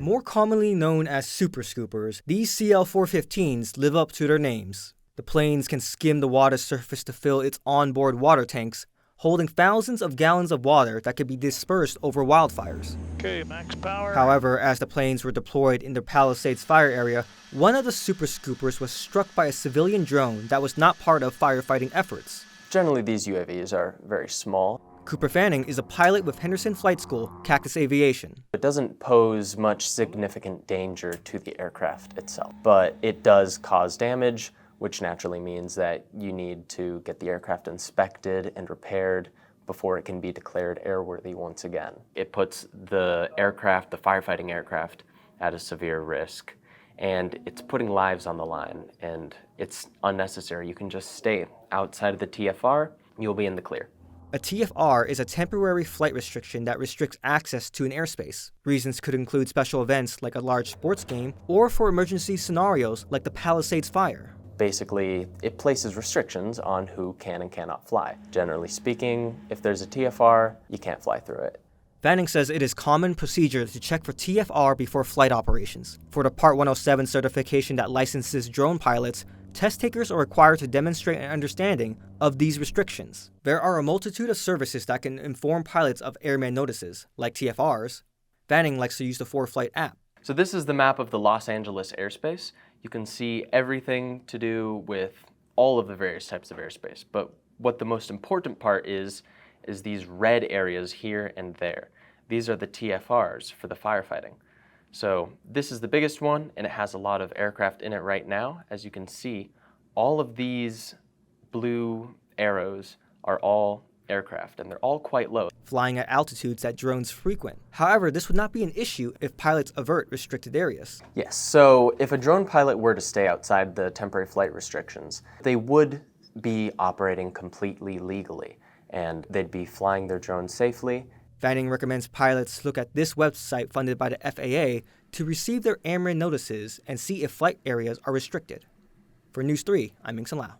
More commonly known as Super Scoopers, these CL-415s live up to their names. The planes can skim the water surface to fill its onboard water tanks, holding thousands of gallons of water that could be dispersed over wildfires. Okay, max power. However, as the planes were deployed in the Palisades Fire area, one of the Super Scoopers was struck by a civilian drone that was not part of firefighting efforts. Generally, these UAVs are very small. Cooper Fanning is a pilot with Henderson Flight School, Cactus Aviation. It doesn't pose much significant danger to the aircraft itself, but it does cause damage, which naturally means that you need to get the aircraft inspected and repaired before it can be declared airworthy once again. It puts the aircraft, the firefighting aircraft, at a severe risk, and it's putting lives on the line, and it's unnecessary. You can just stay outside of the TFR, you'll be in the clear. A TFR is a temporary flight restriction that restricts access to an airspace. Reasons could include special events like a large sports game, or for emergency scenarios like the Palisades Fire. Basically, it places restrictions on who can and cannot fly. Generally speaking, if there's a TFR, you can't fly through it. Fanning says it is common procedure to check for TFR before flight operations. For the Part 107 certification that licenses drone pilots, test takers are required to demonstrate an understanding of these restrictions. There are a multitude of services that can inform pilots of airman notices, like TFRs. Fanning likes to use the 4Flight app. So this is the map of the Los Angeles airspace. You can see everything to do with all of the various types of airspace. But what the most important part is these red areas here and there. These are the TFRs for the firefighting. So this is the biggest one, and it has a lot of aircraft in it right now. As you can see, all of these blue arrows are all aircraft, and they're all quite low. Flying at altitudes that drones frequent. However, this would not be an issue if pilots avert restricted areas. Yes, so if a drone pilot were to stay outside the temporary flight restrictions, they would be operating completely legally, and they'd be flying their drone safely. Fanning recommends pilots look at this website funded by the FAA to receive their airman notices and see if flight areas are restricted. For News 3, I'm Ming-Sun Lau.